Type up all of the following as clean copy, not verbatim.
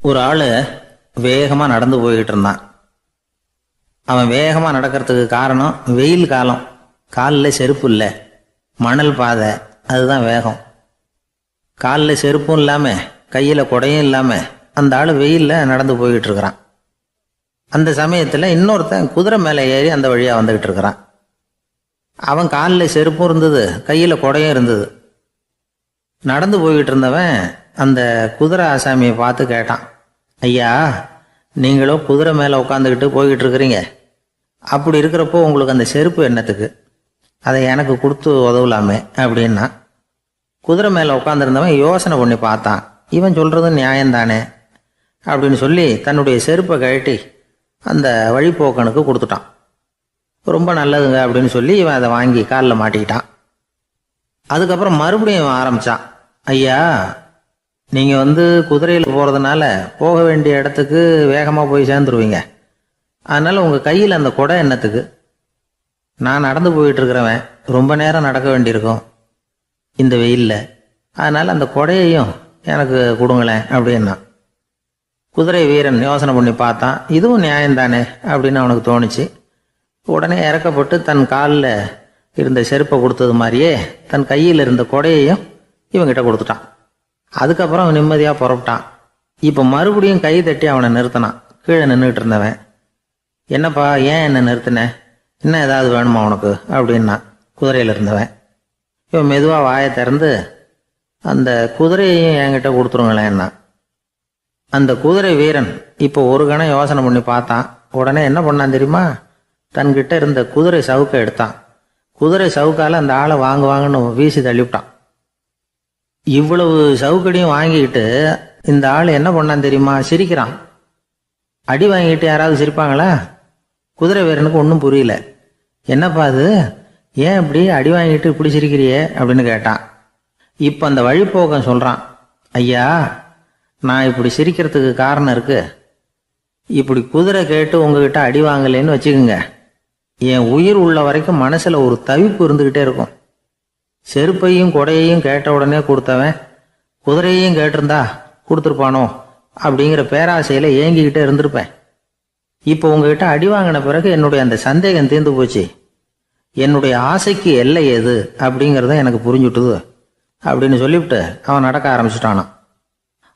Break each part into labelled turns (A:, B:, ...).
A: ஒரு ஆள் வேகமாக நடந்து போய்கிட்டு இருந்தான். அவன் வேகமாக நடக்கிறதுக்கு காரணம் வெயில் காலம், காலில் செருப்பு இல்லை, மணல் பாதை, அதுதான் வேகம். காலில் செருப்பும் இல்லாமல் கையில் குடையும் இல்லாமல் அந்த ஆள் வெயிலில் நடந்து போய்கிட்டு இருக்கிறான். அந்த சமயத்தில் இன்னொருத்தன் குதிரை மேலே ஏறி அந்த வழியாக வந்துக்கிட்டு இருக்கிறான். அவன் காலில் செருப்பும் இருந்தது, கையில் குடையும் இருந்தது. நடந்து போய்கிட்டு இருந்தவன் அந்த குதிரை ஆசாமியை பார்த்து கேட்டான், ஐயா, நீங்களும் குதிரை மேலே உட்காந்துக்கிட்டு போய்கிட்டு இருக்கிறீங்க, அப்படி இருக்கிறப்போ உங்களுக்கு அந்த செருப்பு என்னத்துக்கு? அதை எனக்கு கொடுத்து உதவலாமே அப்படின்னா. குதிரை மேலே உட்காந்துருந்தவன் யோசனை பண்ணி பார்த்தான். இவன் சொல்கிறது நியாயம்தானே அப்படின்னு சொல்லி தன்னுடைய செருப்பை கழட்டி அந்த வழிப்போக்கனுக்கு கொடுத்துட்டான். ரொம்ப நல்லதுங்க அப்படின்னு சொல்லி இவன் அதை வாங்கி காலில் மாட்டிக்கிட்டான். அதுக்கப்புறம் மறுபடியும் இவன் ஆரம்பித்தான், ஐயா, நீங்கள் குதிரையில் போகிறதுனால போக வேண்டிய இடத்துக்கு வேகமாக போய் சேர்ந்துருவீங்க, அதனால் உங்கள் கையில் அந்த குடை என்னத்துக்கு? நான் நடந்து போயிட்டுருக்கிறவன் ரொம்ப நேரம் நடக்க வேண்டியிருக்கும் இந்த வெயிலில், அதனால் அந்த குடையையும் எனக்கு கொடுங்களேன் அப்படின்னா. குதிரை வீரன் யோசனை பண்ணி பார்த்தான், இதுவும் நியாயம்தானே அப்படின்னு அவனுக்கு தோணுச்சு. உடனே இறக்கப்பட்டு தன் காலில் இருந்த செருப்பை கொடுத்தது மாதிரியே தன் கையில் இருந்த கொடையையும் இவங்கிட்ட கொடுத்துட்டான். அதுக்கப்புறம் அவன் நிம்மதியாக புறப்பட்டான். இப்போ மறுபடியும் கை தட்டி அவனை நிறுத்தினான். கீழே நின்றுட்டு இருந்தவன், என்னப்பா, ஏன் என்ன நிறுத்தின? இன்னும் ஏதாவது வேணுமா உனக்கு அப்படின்னா குதிரையில் இருந்தவன். இவன் மெதுவாக வாயை திறந்து அந்த குதிரையையும் என்கிட்ட கொடுத்துருங்களேன்னா. அந்த குதிரை வீரன் இப்போ ஒரு கணம் யோசனை பண்ணி பார்த்தான். உடனே என்ன பண்ணான் தெரியுமா? தன்கிட்ட இருந்த குதிரை சவுக்கை எடுத்தான். குதிரை சவுக்கால் அந்த ஆளை வாங்குவாங்கன்னு வீசி தள்ளிவிட்டான். இவ்வளவு சவுக்கடியும் வாங்கிக்கிட்டு இந்த ஆள் என்ன பண்ணான் தெரியுமா? சிரிக்கிறான். அடி வாங்கிட்டு யாராவது சிரிப்பாங்களா? குதிரை வீரனுக்கு ஒன்றும் புரியல. என்னப்பா அது, ஏன் இப்படி அடி வாங்கிட்டு இப்படி சிரிக்கிறியே அப்படின்னு கேட்டான். இப்போ அந்த வழிப்போக்கன் சொல்கிறான், ஐயா, நான் இப்படி சிரிக்கிறதுக்கு காரணம் இருக்கு. இப்படி குதிரை கேட்டு உங்ககிட்ட அடி வாங்கலேன்னு வச்சுக்கோங்க, என் உயிர் உள்ள வரைக்கும் மனசில் ஒரு தவிப்பு இருந்துக்கிட்டே இருக்கும். செருப்பையும் கொடையையும் கேட்ட உடனே கொடுத்தவன் குதிரையையும் கேட்டிருந்தா கொடுத்துருப்பானோ அப்படிங்கிற பேராசையில் ஏங்கிக்கிட்டே இருந்திருப்பேன். இப்போ உங்ககிட்ட அடி வாங்கின பிறகு என்னுடைய அந்த சந்தேகம் தீர்ந்து போச்சு. என்னுடைய ஆசைக்கு எல்லை எது அப்படிங்கிறத எனக்கு புரிஞ்சுட்டுது அப்படின்னு சொல்லிவிட்டு அவன் நடக்க ஆரம்பிச்சுட்டானான்.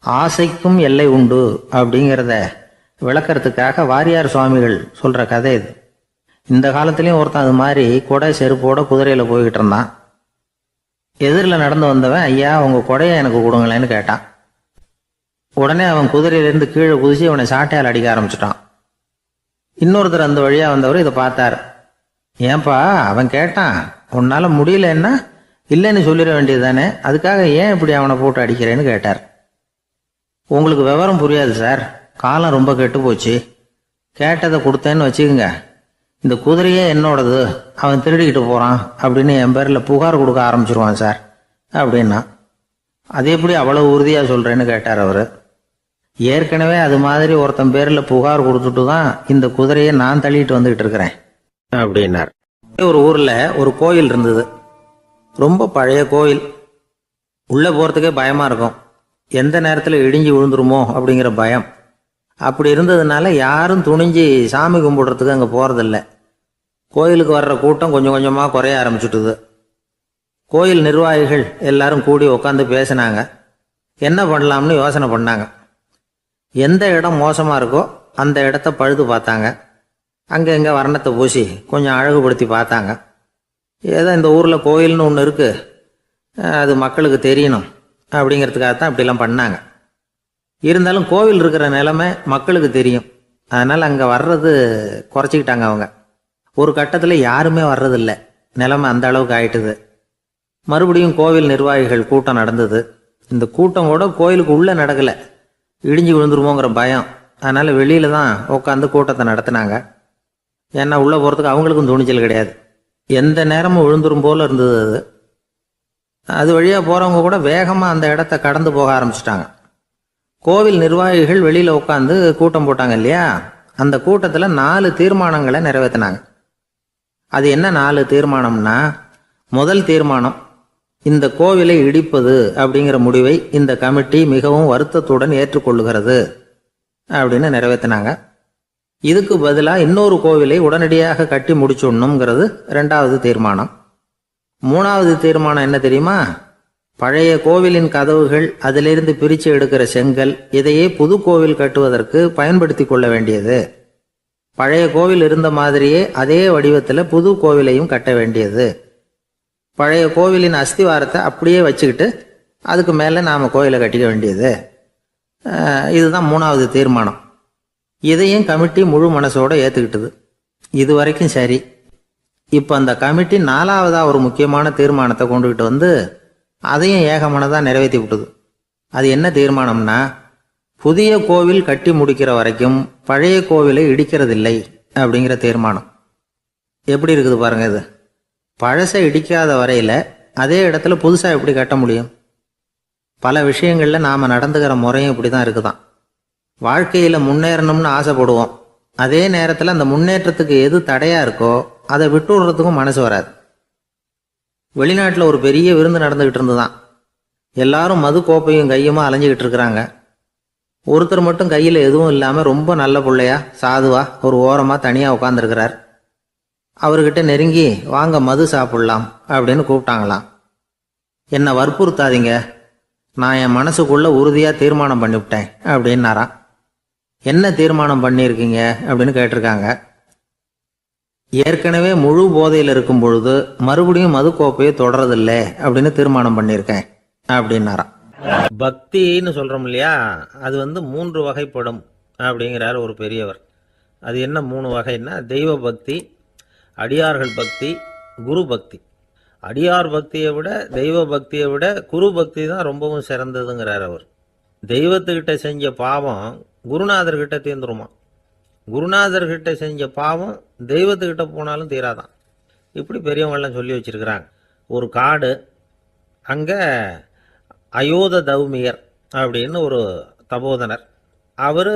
A: ஆசைக்கும் எல்லை உண்டு அப்படிங்கிறத விளக்கறதுக்காக வாரியார் சுவாமிகள் சொல்கிற கதை இது. இந்த காலத்துலேயும் ஒருத்தன் அது மாதிரி கொடை செருப்போட குதிரையில் போய்கிட்டு இருந்தான். எதிரில் நடந்து வந்தவன், ஐயா, உங்கள் கொடையை எனக்கு கொடுங்களேன்னு கேட்டான். உடனே அவன் குதிரையிலேருந்து கீழே குதிச்சு அவனை சாட்டையால் அடிக்க ஆரம்பிச்சிட்டான். இன்னொருத்தர் அந்த வழியாக வந்தவர் இதை பார்த்தார். ஏன்பா, அவன் கேட்டான், உன்னால் முடியலன்னா இல்லைன்னு சொல்லிட வேண்டியது தானே, அதுக்காக ஏன் இப்படி அவனை போட்டு அடிக்கிறேன்னு கேட்டார். உங்களுக்கு விவரம் புரியாது சார், காலம் ரொம்ப கெட்டு போச்சு. கேட்டதை கொடுத்தேன்னு வச்சுக்கோங்க, இந்த குதிரையே என்னோடது, அவன் திருடிக்கிட்டு போகிறான் அப்படின்னு என் பேரில் புகார் கொடுக்க ஆரம்பிச்சிருவான் சார் அப்படின்னா. அது எப்படி அவ்வளோ உறுதியாக சொல்கிறேன்னு கேட்டார் அவர். ஏற்கனவே அது மாதிரி ஒருத்தன் பேரில் புகார் கொடுத்துட்டு தான் இந்த குதிரையை நான் தள்ளிட்டு வந்துக்கிட்டு இருக்கிறேன் அப்படின்னார். ஒரு ஊரில் ஒரு கோயில் இருந்தது, ரொம்ப பழைய கோயில். உள்ளே போகிறதுக்கே பயமாக இருக்கும், எந்த நேரத்தில் இடிஞ்சு விழுந்துருமோ அப்படிங்கிற பயம். அப்படி இருந்ததுனால யாரும் துணிஞ்சு சாமி கும்பிடுறதுக்கு அங்கே போகிறதில்ல. கோயிலுக்கு வர்ற கூட்டம் கொஞ்சம் கொஞ்சமாக குறைய ஆரம்பிச்சுட்டுது. கோயில் நிர்வாகிகள் எல்லாரும் கூடி உட்காந்து பேசினாங்க. என்ன பண்ணலாம்னு யோசனை பண்ணாங்க. எந்த இடம் மோசமாக இருக்கோ அந்த இடத்த பழுது பார்த்தாங்க. அங்கே எங்கே வர்ணத்தை பூசி கொஞ்சம் அழகுபடுத்தி பார்த்தாங்க. ஏதோ இந்த ஊரில் கோயில்னு ஒன்று இருக்குது, அது மக்களுக்கு தெரியணும் அப்படிங்கிறதுக்காகத்தான் இப்படிலாம் பண்ணாங்க. இருந்தாலும் கோவில் இருக்கிற நிலைமை மக்களுக்கு தெரியும், அதனால் அங்கே வர்றது குறைச்சிக்கிட்டாங்க அவங்க. ஒரு கட்டத்தில் யாருமே வர்றதில்லை, நிலைமை அந்த அளவுக்கு ஆயிட்டுது. மறுபடியும் கோவில் நிர்வாகிகள் கூட்டம் நடந்தது. இந்த கூட்டம் கூட கோயிலுக்கு உள்ளே நடக்கலை, இடிஞ்சு விழுந்துருமோங்கிற பயம். அதனால் வெளியில் தான் உட்காந்து கூட்டத்தை நடத்தினாங்க. ஏன்னா உள்ளே போகிறதுக்கு அவங்களுக்கும் துணிச்சல் கிடையாது, எந்த நேரமும் விழுந்துரும் போல் இருந்தது அது. அது வழியாக போகிறவங்க கூட வேகமாக அந்த இடத்த கடந்து போக ஆரம்பிச்சிட்டாங்க. கோவில் நிர்வாகிகள் வெளியில் உட்காந்து கூட்டம் போட்டாங்க இல்லையா, அந்த கூட்டத்தில் 4 தீர்மானங்களை நிறைவேற்றினாங்க. அது என்ன 4 தீர்மானம்னா, முதல் தீர்மானம், இந்த கோவிலை இடிப்பது அப்படிங்கிற முடிவை இந்த கமிட்டி மிகவும் வருத்தத்துடன் ஏற்றுக்கொள்ளுகிறது அப்படின்னு நிறைவேற்றினாங்க. இதுக்கு பதிலாக இன்னொரு கோவிலை உடனடியாக கட்டி முடிச்சுடணுங்கிறது 2வது தீர்மானம். 3வது தீர்மானம் என்ன தெரியுமா? பழைய கோவிலின் கதவுகள், அதிலிருந்து பிரித்து எடுக்கிற செங்கல், இதையே புது கோவில் கட்டுவதற்கு பயன்படுத்தி கொள்ள வேண்டியது. பழைய கோவில் இருந்த மாதிரியே அதே வடிவத்தில் புது கோவிலையும் கட்ட வேண்டியது. பழைய கோவிலின் அஸ்திவாரத்தை அப்படியே வச்சுக்கிட்டு அதுக்கு மேலே நாம் கோயிலை கட்டிக்க வேண்டியது. இதுதான் 3வது தீர்மானம். இதையும் கமிட்டி முழு மனசோட ஏற்றுக்கிட்டது. இது வரைக்கும் சரி. இப்போ அந்த கமிட்டி 4வதாக ஒரு முக்கியமான தீர்மானத்தை கொண்டுகிட்டு வந்து அதையும் ஏகமனதாக நிறைவேற்றி விட்டது. அது என்ன தீர்மானம்னா, புதிய கோவில் கட்டி முடிக்கிற வரைக்கும் பழைய கோவிலை இடிக்கிறதில்லை அப்படிங்கிற தீர்மானம். எப்படி இருக்குது பாருங்க இது. பழசை இடிக்காத வரையில் அதே இடத்துல புதுசாக எப்படி கட்ட முடியும்? பல விஷயங்களில் நாம் நடந்துக்கிற முறையும் இப்படி தான் இருக்குதான். வாழ்க்கையில் முன்னேறணும்னு ஆசைப்படுவோம். அதே நேரத்தில் அந்த முன்னேற்றத்துக்கு எது தடையாக இருக்கோ அதை விட்டு விடுறதுக்கும் மனசு வராது. வெளிநாட்டில் ஒரு பெரிய விருந்து நடந்துக்கிட்டு இருந்துதான். எல்லாரும் மது கோப்பையும் கையுமா அலைஞ்சிக்கிட்டு இருக்கிறாங்க. ஒருத்தர் மட்டும் கையில் எதுவும் இல்லாமல் ரொம்ப நல்ல பிள்ளையா சாதுவா ஒரு ஓரமாக தனியாக உட்காந்துருக்கிறார். அவர்கிட்ட நெருங்கி வாங்க மது சாப்பிடலாம் அப்படின்னு கூப்பிட்டாங்களாம். என்னை வற்புறுத்தாதீங்க, நான் என் மனசுக்குள்ள உறுதியாக தீர்மானம் பண்ணிவிட்டேன் அப்படின்னாராம். என்ன தீர்மானம் பண்ணியிருக்கீங்க அப்படின்னு கேட்டிருக்காங்க. ஏற்கனவே முழு போதையில் இருக்கும் பொழுது மறுபடியும் மது கோப்பையை தொடரதில்லை அப்படின்னு தீர்மானம் பண்ணியிருக்கேன் அப்படின்னாராம். பக்தின்னு சொல்கிறோம் இல்லையா, அது 3 வகைப்படும் அப்படிங்கிறார் ஒரு பெரியவர். அது என்ன 3 வகைன்னா, தெய்வ பக்தி, அடியார்கள் பக்தி, குரு பக்தி. அடியார் பக்தியை விட தெய்வ பக்தியை விட குரு பக்தி தான் ரொம்பவும் சிறந்ததுங்கிறார் அவர். தெய்வத்துக்கிட்ட செஞ்ச பாவம் குருநாதர்கிட்ட தீர்ந்துருமா, குருநாதர்கிட்ட செஞ்ச பாவம் தெய்வத்துக்கிட்ட போனாலும் தீராதான். இப்படி பெரியவங்களாம் சொல்லி வச்சிருக்கிறாங்க. ஒரு காடு, அங்கே அயோத தௌமியர் அப்படின்னு ஒரு தபோதனர். அவர்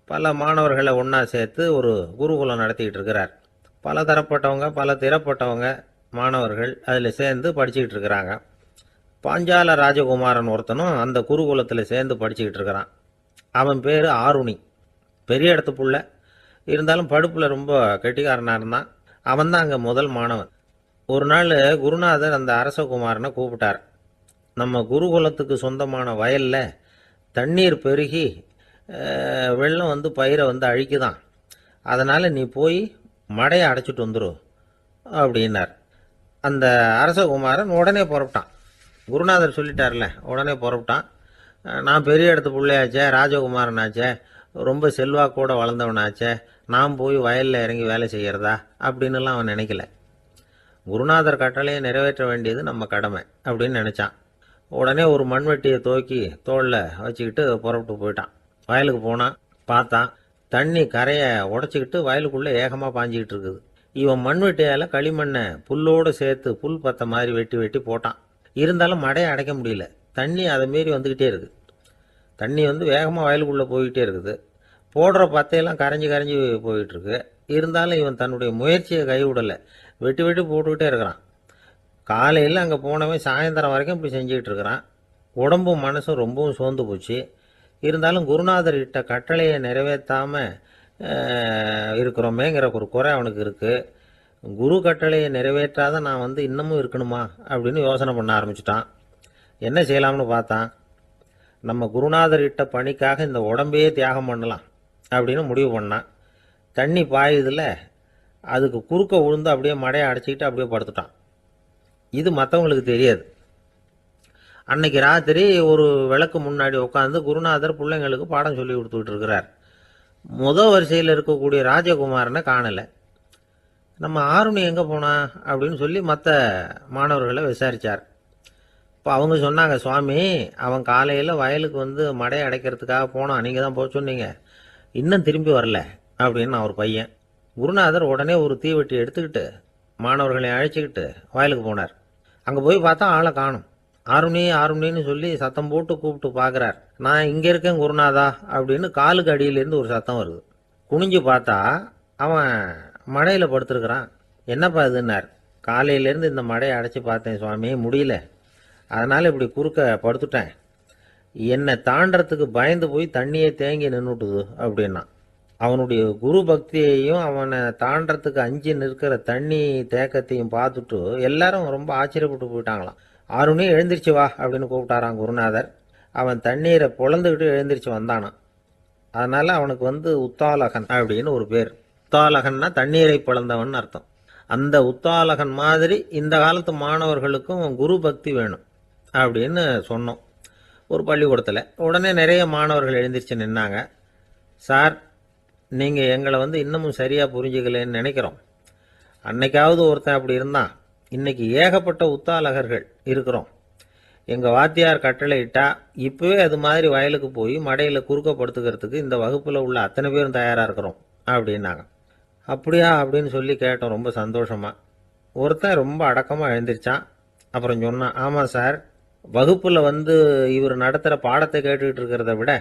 A: பல மாணவர்களை ஒன்றா சேர்த்து ஒரு குருகுலம் நடத்திக்கிட்டு இருக்கிறார். பல தரப்பட்டவங்க பல திறப்பட்டவங்க மாணவர்கள் அதில் சேர்ந்து படிச்சுக்கிட்டு இருக்கிறாங்க. பாஞ்சால ராஜகுமாரன் ஒருத்தனும் அந்த குருகுலத்தில் சேர்ந்து படிச்சுக்கிட்டு இருக்கிறான். அவன் பேர் ஆருணி. பெரிய இடத்து புள்ள, இருந்தாலும் படுப்பில் ரொம்ப கெட்டிக்காரனாக இருந்தான். அவன் தான் அங்கே முதல் மாணவன். ஒரு நாள் குருநாதர் அந்த அரசகுமாரனை கூப்பிட்டார். நம்ம குருகுலத்துக்கு சொந்தமான வயலில் தண்ணீர் பெருகி வெள்ளம் பயிரை அழிக்குதான். அதனால் நீ போய் மடையை அடைச்சிட்டு வந்துடும் அப்படின்னார். அந்த அரசகுமாரன் உடனே புறப்பட்டான். குருநாதர் சொல்லிட்டார்ல, உடனே புறப்பட்டான். நான் பெரிய இடத்து பிள்ளையாச்சே, ராஜகுமாரனாச்சே, ரொம்ப செல்வாக்கூட வளர்ந்தவனாச்சே, நான் போய் வயலில் இறங்கி வேலை செய்கிறதா அப்படின்னுலாம் அவன் நினைக்கல. குருநாதர் கட்டளையை நிறைவேற்ற வேண்டியது நம்ம கடமை அப்படின்னு நினச்சான். உடனே ஒரு மண்வெட்டியை தூக்கி தோளில் வச்சுக்கிட்டு புறப்பட்டு போயிட்டான். வயலுக்கு போனான். பார்த்தான், தண்ணி கரையை உடச்சிக்கிட்டு வயலுக்குள்ளே ஏகமாக பாஞ்சிக்கிட்டு இருக்குது. இவன் மண்வெட்டியால் களிமண்ணை புல்லோடு சேர்த்து புல் பத்த மாதிரி வெட்டி வெட்டி போட்டான். இருந்தாலும் மடையை அடைக்க முடியல. தண்ணி அதை மீறி வந்துக்கிட்டே இருக்குது. தண்ணி வேகமாக வயலுக்குள்ளே போய்கிட்டே இருக்குது. போடுற பத்தையெல்லாம் கரைஞ்சி கரைஞ்சி போயிட்டுருக்கு. இருந்தாலும் இவன் தன்னுடைய முயற்சியை கைவிடலை. வெட்டி வெட்டி போட்டுக்கிட்டே இருக்கிறான். காலையில் அங்கே போனவன் சாயந்தரம் வரைக்கும் இப்படி செஞ்சுக்கிட்டு இருக்கிறான். உடம்பும் மனசும் ரொம்பவும் சோர்ந்து போச்சு. இருந்தாலும் குருநாதர் இட்ட கட்டளையை நிறைவேற்றாமல் இருக்கிறோமேங்கிற ஒரு குறை அவனுக்கு இருக்குது. குரு கட்டளையை நிறைவேற்றாத நான் இன்னமும் இருக்கணுமா அப்படின்னு யோசனை பண்ண ஆரம்பிச்சிட்டான். என்ன செய்யலாம்னு பார்த்தான். நம்ம குருநாதர் இட்ட பணிக்காக இந்த உடம்பையே தியாகம் பண்ணலாம் அப்படின்னு முடிவு பண்ணான். தண்ணி பாயுதில் அதுக்கு குறுக்க விழுந்து அப்படியே மடையை அடைச்சிக்கிட்டு அப்படியே படுத்துட்டான். இது மற்றவங்களுக்கு தெரியாது. அன்னைக்கு ராத்திரி ஒரு விளக்கு முன்னாடி உட்காந்து குருநாதர் பிள்ளைங்களுக்கு பாடம் சொல்லி கொடுத்துக்கிட்டு இருக்கிறார். வரிசையில் இருக்கக்கூடிய ராஜகுமாரனை காணலை. நம்ம ஆருணி எங்கே போனா அப்படின்னு சொல்லி மற்ற மாணவர்களை விசாரித்தார். இப்போ அவங்க சொன்னாங்க, சுவாமி அவன் காலையில் வயலுக்கு மடையை அடைக்கிறதுக்காக போனான், நீங்கள் தான் போக சொன்னீங்க, இன்னும் திரும்பி வரல அப்படின்னு அவர் பையன். குருநாதர் உடனே ஒரு தீவெட்டி எடுத்துக்கிட்டு மாணவர்களை அழைச்சிக்கிட்டு வயலுக்கு போனார். அங்கே போய் பார்த்தா ஆளை காணும். ஆருணி ஆருணின்னு சொல்லி சத்தம் போட்டு கூப்பிட்டு பார்க்குறார். நான் இங்கே இருக்கேன் குருநாதா அப்படின்னு காலுக்கு அடியிலேருந்து ஒரு சத்தம் வருது. குனிஞ்சு பார்த்தா அவன் மடையில் படுத்துருக்கிறான். என்னப்பா இதுன்னார். காலையிலேருந்து இந்த மடையை அடைச்சி பார்த்தேன் சுவாமி, முடியல, அதனால் இப்படி குறுக்க படுத்துட்டேன். என்னை தாண்டறதுக்கு பயந்து போய் தண்ணியே தேங்கி நின்றுட்டுது அப்படின்னா. அவனுடைய குரு பக்தியையும் அவனை தாண்டறதுக்கு அஞ்சு நிற்கிற தண்ணி தேக்கத்தையும் பார்த்துட்டு எல்லாரும் ரொம்ப ஆச்சரியப்பட்டு போயிட்டாங்களாம். ஆறுனே எழுந்திரிச்சு வா அப்படின்னு கூப்பிட்டாரான் குருநாதர். அவன் தண்ணீரை பொழந்துக்கிட்டு எழுந்திரிச்சு வந்தானான். அதனால அவனுக்கு உத்தாலகன் அப்படின்னு ஒரு பேர். உத்தாலகன்னா தண்ணீரை பிளந்தவன் அர்த்தம். அந்த உத்தாலகன் மாதிரி இந்த காலத்து மாணவர்களுக்கும் குரு பக்தி வேணும் அப்படின்னு சொன்னோம் ஒரு பள்ளிக்கூடத்தில். உடனே நிறைய மாணவர்கள் எழுந்திரிச்சு நின்னாங்க. சார், நீங்கள் எங்களை இன்னமும் சரியாக புரிஞ்சுக்கலன்னு நினைக்கிறோம். அன்னைக்காவது ஒருத்தன் அப்படி இருந்தான், இன்னைக்கு ஏகப்பட்ட உத்தாலகர்கள் இருக்கிறோம். எங்கள் வாத்தியார் கட்டளை இட்டா இப்போவே அது மாதிரி வயலுக்கு போய் மடையில் குறுக்கப்படுத்துக்கிறதுக்கு இந்த வகுப்பில் உள்ள அத்தனை பேரும் தயாராக இருக்கிறோம் அப்படின்னாங்க. அப்படியா அப்படின்னு சொல்லி கேட்டோம் ரொம்ப சந்தோஷமாக. ஒருத்தன் ரொம்ப அடக்கமாக எழுந்திரிச்சான். அப்புறம் சொன்னான், ஆமாம் சார், வகுப்பில் இவர் நடத்துகிற பாடத்தை கேட்டுக்கிட்டு இருக்கிறத விட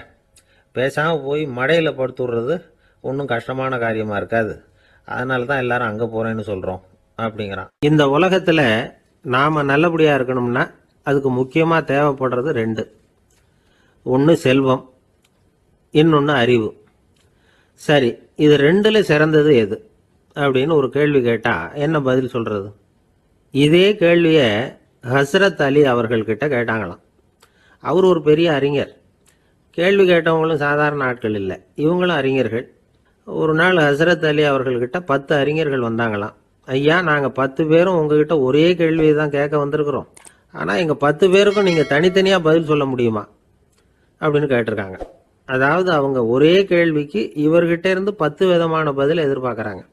A: பேசாமல் போய் மடையில் படுத்துடுறது ஒன்றும் கஷ்டமான காரியமாக இருக்காது. அதனால தான் எல்லாரும் அங்கே போகிறேன்னு சொல்கிறோம் அப்படிங்கிறான். இந்த உலகத்தில் நாம் நல்லபடியாக இருக்கணும்னா அதுக்கு முக்கியமாக தேவைப்படுறது ரெண்டு. ஒன்று செல்வம், இன்னொன்று அறிவு. சரி, இது ரெண்டில் சிறந்தது எது அப்படின்னு ஒரு கேள்வி கேட்டால் என்ன பதில் சொல்கிறது? இதே கேள்வியை ஹஸ்ரத் அலி அவர்கள்கிட்ட கேட்டாங்களாம். அவர் ஒரு பெரிய அறிஞர். கேள்வி கேட்டவங்களும் சாதாரண ஆட்கள் இல்லை, இவங்களும் அறிஞர்கள். ஒரு நாள் ஹஸ்ரத் அலி அவர்கள்கிட்ட 10 அறிஞர்கள் வந்தாங்களாம். ஐயா, நாங்கள் 10 பேரும் உங்ககிட்ட ஒரே கேள்வியை தான் கேட்க வந்திருக்கிறோம். ஆனால் எங்கள் 10 பேருக்கும் நீங்கள் தனித்தனியாக பதில் சொல்ல முடியுமா அப்படின்னு கேட்டிருக்காங்க. அதாவது அவங்க ஒரே கேள்விக்கு இவர்கிட்ட இருந்து 10 விதமான பதில் எதிர்பார்க்குறாங்க.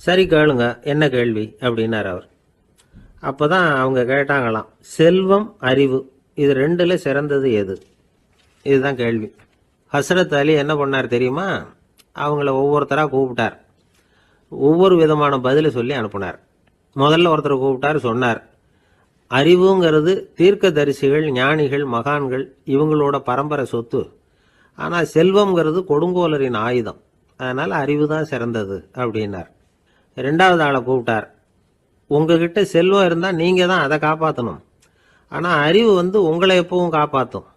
A: சரி கேளுங்க, என்ன கேள்வி அப்படின்னார் அவர். அப்போ தான் அவங்க கேட்டாங்களாம், செல்வம் அறிவு இது ரெண்டில் சிறந்தது எது? இதுதான் கேள்வி. ஹஸ்ரத் அலி என்ன பண்ணார் தெரியுமா? அவங்கள ஒவ்வொருத்தராக கூப்பிட்டார். ஒவ்வொரு விதமான பதிலை சொல்லி அனுப்புனார். முதல்ல ஒருத்தரை கூப்பிட்டார், சொன்னார், அறிவுங்கிறது தீர்க்கதரிசிகள், ஞானிகள், மகான்கள் இவங்களோட பரம்பரை சொத்து. ஆனால் செல்வம்ங்கிறது கொடுங்கோலரின் ஆயுதம். அதனால் அறிவு தான் சிறந்தது அப்படின்னார். ரெண்டாவது ஆளை கூப்பிட்டார். உங்ககிட்ட செல்வம் இருந்தால் நீங்கள் தான் அதை காப்பாற்றணும். ஆனால் அறிவு உங்களை எப்பவும் காப்பாற்றும்.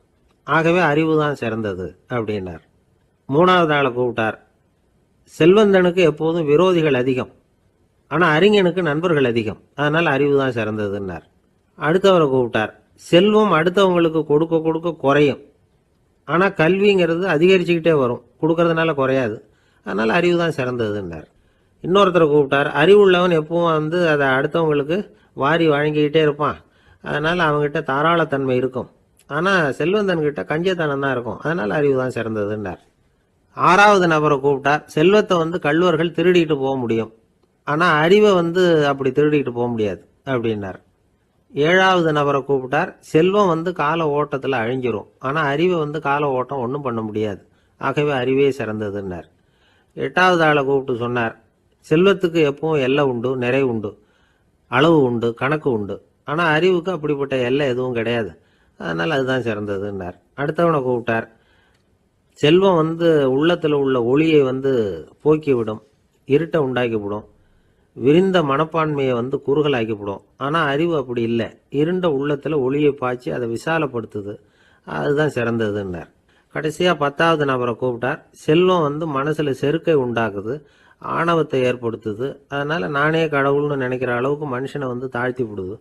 A: ஆகவே அறிவு தான் சிறந்தது அப்படின்னார். மூணாவது ஆளை கூப்பிட்டார். செல்வந்தனுக்கு எப்போதும் விரோதிகள் அதிகம், ஆனால் அறிஞனுக்கு நண்பர்கள் அதிகம். அதனால் அறிவு தான் சிறந்ததுன்னார். அடுத்தவரை கூப்பிட்டார். செல்வம் அடுத்தவங்களுக்கு கொடுக்க கொடுக்க குறையும், ஆனால் கல்விங்கிறது அதிகரிச்சுக்கிட்டே வரும், கொடுக்கறதுனால குறையாது. அதனால் அறிவு தான் சிறந்ததுன்னார். இன்னொருத்தரை கூப்பிட்டார். அறிவுள்ளவன் எப்பவும் அதை அடுத்தவங்களுக்கு வாரி வழங்கிக்கிட்டே இருப்பான். அதனால் அவங்ககிட்ட தாராளத்தன்மை இருக்கும். ஆனால் செல்வந்தன்கிட்ட கஞ்சத்தனம் தான் இருக்கும். அதனால் அறிவு தான் சிறந்ததுன்னார். ஆறாவது நபரை கூப்பிட்டார். செல்வத்தை கள்வர்கள் திருடிட்டு போக முடியும், ஆனால் அறிவை அப்படி திருடிட்டு போக முடியாது அப்படின்னார். ஏழாவது நபரை கூப்பிட்டார். செல்வம் கால ஓட்டத்தில் அழிஞ்சிரும், ஆனால் அறிவை கால ஓட்டம் ஒன்றும் பண்ண முடியாது. ஆகவே அறிவே சிறந்ததுன்னார். எட்டாவது ஆளை கூப்பிட்டு சொன்னார், செல்வத்துக்கு எப்பவும் எல்லை உண்டு, நிறை உண்டு, அளவு உண்டு, கணக்கு உண்டு. ஆனால் அறிவுக்கு அப்படிப்பட்ட எல்லை எதுவும் கிடையாது. அதனால் அதுதான் சிறந்ததுன்னார். அடுத்தவனை கூப்பிட்டார். செல்வம் உள்ளத்தில் உள்ள ஒளியை போக்கிவிடும், இருட்டை உண்டாக்கிவிடும், விரிந்த மனப்பான்மையை குறுகலாக்கிவிடும். ஆனால் அறிவு அப்படி இல்லை, இருண்ட உள்ளத்தில் ஒளியை பாய்ச்சி அதை விசாலப்படுத்துது. அதுதான் சிறந்ததுன்னார். கடைசியாக 10வது நபரை கூப்பிட்டார். செல்வம் மனசில் செருக்கை உண்டாக்குது, ஆணவத்தை ஏற்படுத்துது. அதனால் நானே கடவுள்னு நினைக்கிற அளவுக்கு மனுஷனை தாழ்த்தி விடுது.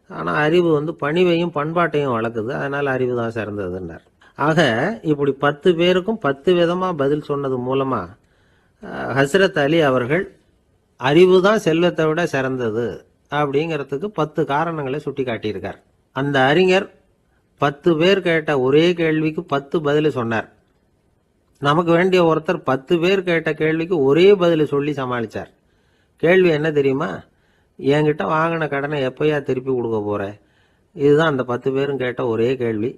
A: ஆனால் அறிவு பணிவையும் பண்பாட்டையும் வளர்க்குது. அதனால் அறிவு தான் சிறந்ததுன்னார். ஆக இப்படி 10 பேருக்கும் 10 விதமாக பதில் சொன்னது மூலமாக ஹஸ்ரத் அலி அவர்கள் அறிவு தான் செல்வத்தை விட சிறந்தது அப்படிங்கிறதுக்கு 10 காரணங்களை சுட்டி காட்டியிருக்கார். அந்த அறிஞர் 10 பேர் கேட்ட ஒரே கேள்விக்கு 10 பதில் சொன்னார். நமக்கு வேண்டிய ஒருத்தர் 10 பேர் கேட்ட கேள்விக்கு ஒரே பதில் சொல்லி சமாளித்தார். கேள்வி என்ன தெரியுமா? என்கிட்ட வாங்கின கடனை எப்போயா திருப்பி கொடுக்க போகிறேன்? இதுதான் அந்த 10 பேரும் கேட்ட ஒரே கேள்வி.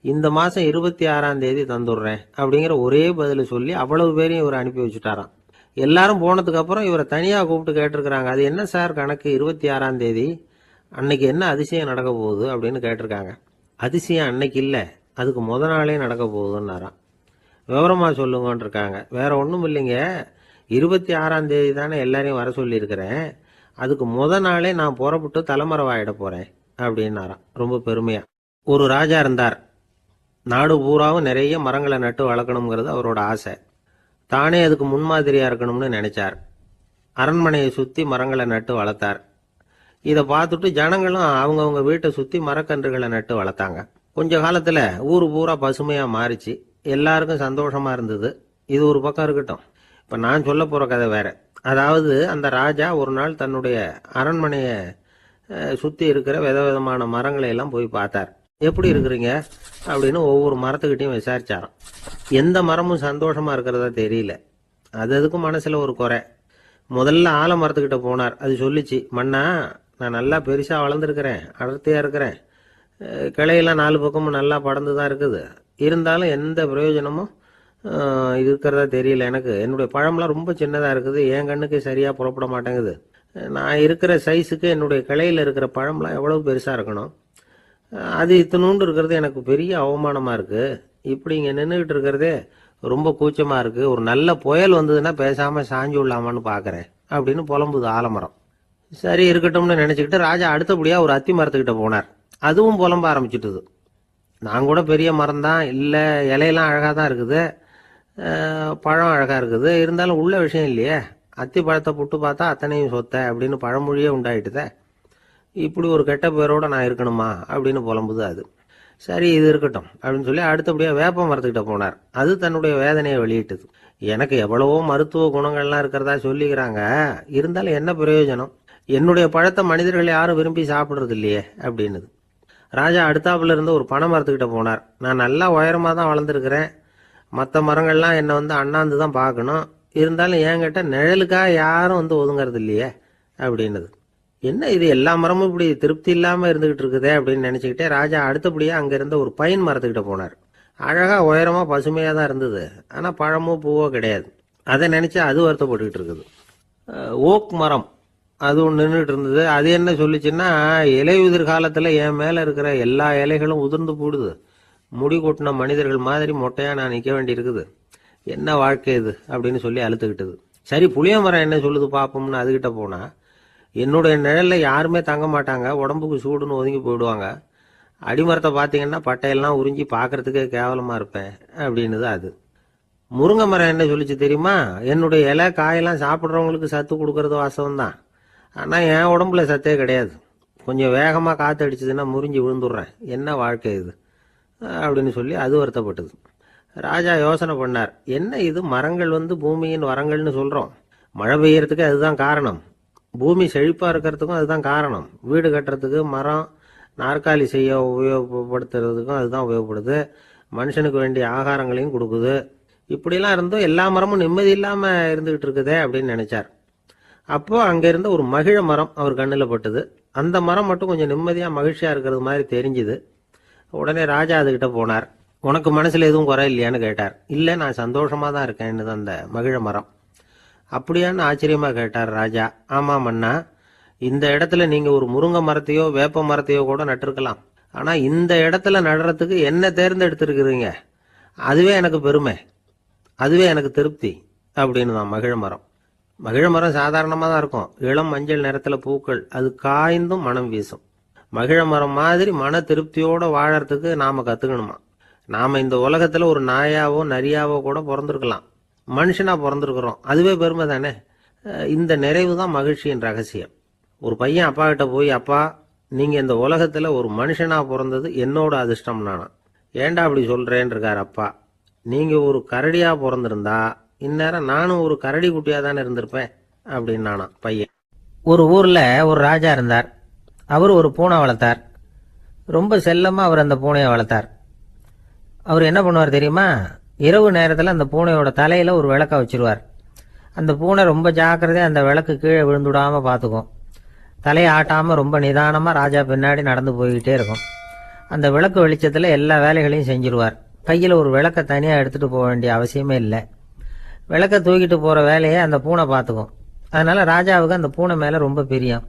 A: இந்த மாதம் 26ஆம் தேதி தந்துடுறேன் அப்படிங்கிற ஒரே பதில் சொல்லி அவ்வளவு பேரையும் இவர் அனுப்பி வச்சுட்டாராம். எல்லாரும் போனதுக்கு அப்புறம் இவரை தனியாக கூப்பிட்டு கேட்டிருக்கிறாங்க. அது என்ன சார் கணக்கு, 26ஆம் தேதி அன்னைக்கு என்ன அதிசயம் நடக்க போகுது அப்படின்னு கேட்டிருக்காங்க. அதிசயம் அன்னைக்கு இல்லை, அதுக்கு முத நாளே நடக்க போகுதுன்னாராம். விவரமாக சொல்லுங்கன்னு இருக்காங்க. வேற ஒன்றும் இல்லைங்க, 26ஆம் தேதி தானே எல்லாரையும் வர சொல்லியிருக்கிறேன், அதுக்கு முத நாளே நான் புறப்பட்டு தலைமறைவாயிட போகிறேன் அப்படின்னாராம் ரொம்ப பெருமையாக. ஒரு ராஜா இருந்தார்.
B: நாடு பூராவும் நிறைய மரங்களை நட்டு வளர்க்கணுங்கிறது அவரோட ஆசை. தானே அதுக்கு முன்மாதிரியா இருக்கணும்னு நினைச்சார். அரண்மனையை சுத்தி மரங்களை நட்டு வளர்த்தார். இதை பார்த்துட்டு ஜனங்களும் அவங்கவுங்க வீட்டை சுத்தி மரக்கன்றுகளை நட்டு வளர்த்தாங்க. கொஞ்ச காலத்துல ஊரு பூரா பசுமையா மாறிச்சு. எல்லாருக்கும் சந்தோஷமா இருந்தது. இது ஒரு பக்கம் இருக்கட்டும். இப்ப நான் சொல்ல போற கதை வேற. அதாவது அந்த ராஜா ஒரு நாள் தன்னுடைய அரண்மனையை சுத்தி இருக்கிற விதவிதமான மரங்களை எல்லாம் போய் பார்த்தார். எப்படி இருக்கிறீங்க அப்படின்னு ஒவ்வொரு மரத்துக்கிட்டையும் விசாரிச்சாராம். எந்த மரமும் சந்தோஷமா இருக்கிறதா தெரியல. அதுக்கும் மனசுல ஒரு குறை. முதல்ல ஆலமரத்துக்கிட்ட போனார். அது சொல்லிச்சு, மண்ணா நான் நல்லா பெருசா வளர்ந்துருக்கிறேன், அடர்த்தியா இருக்கிறேன், கிளையெல்லாம் 4 பக்கமும் நல்லா படர்ந்து தான் இருக்குது. இருந்தாலும் எந்த பிரயோஜனமும் இருக்கிறதா தெரியல. எனக்கு என்னுடைய பழம்லாம் ரொம்ப சின்னதாக இருக்குது. என் கண்ணுக்கு சரியாக புறப்பட மாட்டேங்குது. நான் இருக்கிற சைஸுக்கு என்னுடைய கிளையில் இருக்கிற பழம்லாம் எவ்வளவு பெருசாக இருக்கணும். அது இத்தினூண்டு இருக்கிறது எனக்கு பெரிய அவமானமாக இருக்குது. இப்படி இங்கே நின்றுக்கிட்டு இருக்கிறதே ரொம்ப கூச்சமாக இருக்குது. ஒரு நல்ல புயல் வந்ததுன்னா பேசாமல் சாஞ்சு விடலாமான்னு பார்க்குறேன் அப்படின்னு புலம்புது ஆலமரம். சரி இருக்கட்டும்னு நினச்சிக்கிட்டு ராஜா அடுத்தபடியாக ஒரு அத்தி மரத்துக்கிட்ட போனார். அதுவும் புலம்ப ஆரம்பிச்சிட்டுது. நான் கூட பெரிய மரம் தான், இல்லை இலையெல்லாம் அழகாக தான் இருக்குது, பழம் அழகாக இருக்குது, இருந்தாலும் உள்ள விஷயம் இல்லையே. அத்தி பழத்தை புட்டு பார்த்தா அத்தனையும் சொத்த அப்படின்னு பழமொழியே உண்டாயிட்டுதே. இப்படி ஒரு கெட்ட பேரோட நான் இருக்கணுமா அப்படின்னு புலம்புது அது. சரி இது இருக்கட்டும் அப்படின்னு சொல்லி அடுத்தபடியாக வேப்ப மரத்துக்கிட்ட போனார். அது தன்னுடைய வேதனையை வெளியிட்டது. எனக்கு எவ்வளவோ மருத்துவ குணங்கள்லாம் இருக்கிறதா சொல்லிக்கிறாங்க, இருந்தாலும் என்ன பிரயோஜனம்? என்னுடைய பழத்தை மனிதர்கள் யாரும் விரும்பி சாப்பிட்றது இல்லையே அப்படின்னுது. ராஜா அடுத்தாப்புல இருந்து ஒரு பனை மரத்துக்கிட்ட போனார். நான் நல்லா உயரமாக தான் வளர்ந்துருக்கிறேன், மற்ற மரங்கள்லாம் என்னை அண்ணாந்து தான் பார்க்கணும், இருந்தாலும் என்கிட்ட நிழலுக்காக யாரும் ஒதுங்கிறது இல்லையே அப்படின்னுது. என்ன இது எல்லா மரமும் இப்படி திருப்தி இல்லாமல் இருந்துகிட்டு இருக்குதே அப்படின்னு நினச்சிக்கிட்டே ராஜா அடுத்தபடியாக அங்கே இருந்த ஒரு பைன் மரத்துக்கிட்ட போனார். அழகாக உயரமாக பசுமையாக தான் இருந்தது, ஆனால் பழமோ பூவோ கிடையாது. அதை நினச்சி அது வருத்தப்பட்டுக்கிட்டு இருக்குது. ஓக் மரம் அது ஒன்று நின்றுட்டு இருந்தது. அது என்ன சொல்லிச்சுன்னா, இலையுதிர் காலத்தில் என் மேலே இருக்கிற எல்லா இலைகளும் உதிர்ந்து போடுது, முடி கொட்டின மனிதர்கள் மாதிரி மொட்டையாக நான் நிற்க வேண்டி இருக்குது, என்ன வாழ்க்கை இது அப்படின்னு சொல்லி அழுத்துக்கிட்டது. சரி புளிய மரம் என்ன சொல்லுது பார்ப்போம்னு அதுகிட்ட போனால், என்னுடைய நிழலில் யாருமே தங்க மாட்டாங்க, உடம்புக்கு சூடுன்னு ஒதுங்கி போயிடுவாங்க, அடிமரத்தை பார்த்தீங்கன்னா பட்டையெல்லாம் உறிஞ்சி பார்க்கறதுக்கே கேவலமாக இருப்பேன் அப்படின்னுது அது. முருங்கை மரம் என்ன சொல்லிச்சு தெரியுமா, என்னுடைய இலை காயெல்லாம் சாப்பிட்றவங்களுக்கு சத்து கொடுக்கறது வாசம் தான், ஆனால் என் உடம்புல சத்தே கிடையாது, கொஞ்சம் வேகமாக காற்று அடிச்சதுன்னா முறிஞ்சி விழுந்துடுறேன், என்ன வாழ்க்கை இது அப்படின்னு சொல்லி அது வருத்தப்பட்டது. ராஜா யோசனை பண்ணார், என்ன இது மரங்கள் பூமியின் வரங்கள்னு சொல்கிறோம், மழை பெய்யறதுக்கு அதுதான் காரணம், பூமி செழிப்பாக இருக்கிறதுக்கும் அதுதான் காரணம், வீடு கட்டுறதுக்கு மரம், நாற்காலி செய்ய உபயோகப்படுத்துறதுக்கும் அதுதான் உபயோகப்படுது, மனுஷனுக்கு வேண்டிய ஆகாரங்களையும் கொடுக்குது, இப்படிலாம் இருந்தும் எல்லா மரமும் நிம்மதி இல்லாமல் இருந்துகிட்டு இருக்குதே அப்படின்னு நினைச்சார். அப்போ அங்கே இருந்த ஒரு மகிழ மரம் அவர் கண்ணில் பட்டுது. அந்த மரம் மட்டும் கொஞ்சம் நிம்மதியாக மகிழ்ச்சியாக இருக்கிறது மாதிரி தெரிஞ்சுது. உடனே ராஜா அதுகிட்ட போனார். உனக்கு மனசில் எதுவும் குறை இல்லையான்னு கேட்டார். இல்லை நான் சந்தோஷமாக தான் இருக்கேன்னு அந்த மகிழ மரம். அப்படியான்னு ஆச்சரியமாக கேட்டார் ராஜா. ஆமாம் மன்னா, இந்த இடத்துல நீங்கள் ஒரு முருங்கை மரத்தையோ வேப்ப மரத்தையோ கூட நட்டிருக்கலாம், ஆனால் இந்த இடத்துல நடுறதுக்கு என்ன தேர்ந்தெடுத்திருக்கிறீங்க, அதுவே எனக்கு பெருமை, அதுவே எனக்கு திருப்தி அப்படின்னு தான் மகிழ மரம். மகிழ மரம் சாதாரணமாக தான் இருக்கும், இளம் மஞ்சள் நிறத்தில் பூக்கள், அது காய்ந்தும் மனம் வீசும். மகிழ மரம் மாதிரி மன திருப்தியோடு வாழறதுக்கு நாம் கற்றுக்கணுமா. நாம் இந்த உலகத்தில் ஒரு நாயாவோ நரியாவோ கூட பிறந்திருக்கலாம், மனுஷனாக பிறந்திருக்கிறோம், அதுவே பெருமை தானே. இந்த நிறைவு தான் மகிழ்ச்சியின் ரகசியம். ஒரு பையன் அப்பா கிட்ட போய், அப்பா நீங்கள் இந்த உலகத்தில் ஒரு மனுஷனாக பிறந்தது என்னோட அதிர்ஷ்டம் நானா. ஏண்டா அப்படி சொல்கிறேன்னு இருக்கார் அப்பா. நீங்கள் ஒரு கரடியாக பிறந்திருந்தா இந்நேரம் நானும் ஒரு கரடி குட்டியாக தானே இருந்திருப்பேன் அப்படின்னு நானா பையன்.
A: ஒரு ஊரில் ஒரு ராஜா இருந்தார். அவர் ஒரு பூனை வளர்த்தார். ரொம்ப செல்லமாக அவர் அந்த பூனையை வளர்த்தார். அவர் என்ன பண்ணுவார் தெரியுமா, இரவு நேரத்தில் அந்த பூனையோட தலையில் ஒரு விளக்க வச்சிருவார். அந்த பூனை ரொம்ப ஜாக்கிரதையாக அந்த விளக்கு கீழே விழுந்துடாமல் பார்த்துக்கும். தலையை ஆட்டாமல் ரொம்ப நிதானமாக ராஜா பின்னாடி நடந்து போய்கிட்டே இருக்கும். அந்த விளக்கு வெளிச்சத்தில் எல்லா வேலைகளையும் செஞ்சிருவார். கையில் ஒரு விளக்கை தனியாக எடுத்துகிட்டு போக வேண்டிய அவசியமே இல்லை. விளக்கை தூக்கிட்டு போகிற வேலையை அந்த பூனை பார்த்துக்கும். அதனால் ராஜாவுக்கு அந்த பூனை மேலே ரொம்ப பிரியம்.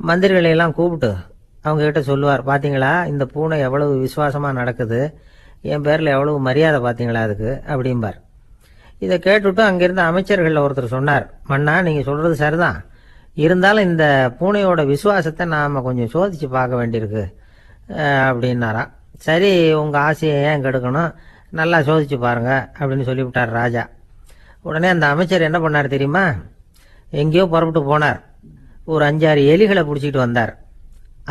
A: மந்திரிகளையெல்லாம் கூப்பிட்டு அவங்ககிட்ட சொல்லுவார், பார்த்தீங்களா இந்த பூனை எவ்வளவு விசுவாசமாக நடக்குது, என் பேரில் எவ்வளவு மரியாதை பார்த்தீங்களா அதுக்கு அப்படிம்பார். இதை கேட்டுவிட்டு அங்கிருந்த அமைச்சர்களில் ஒருத்தர் சொன்னார், மன்னா நீங்கள் சொல்கிறது சரிதான், இருந்தாலும் இந்த பூனையோட விசுவாசத்தை நாம் கொஞ்சம் சோதித்து பார்க்க வேண்டியிருக்கு அப்படின்னாராம்.
B: சரி, உங்கள் ஆசையை ஏன் கெடுக்கணும், நல்லா சோதிச்சு பாருங்க அப்படின்னு சொல்லிவிட்டார் ராஜா. உடனே அந்த அமைச்சர் என்ன பண்ணார் தெரியுமா? எங்கேயோ புறப்பட்டு போனார். ஒரு 5-6 எலிகளை பிடிச்சிட்டு வந்தார்.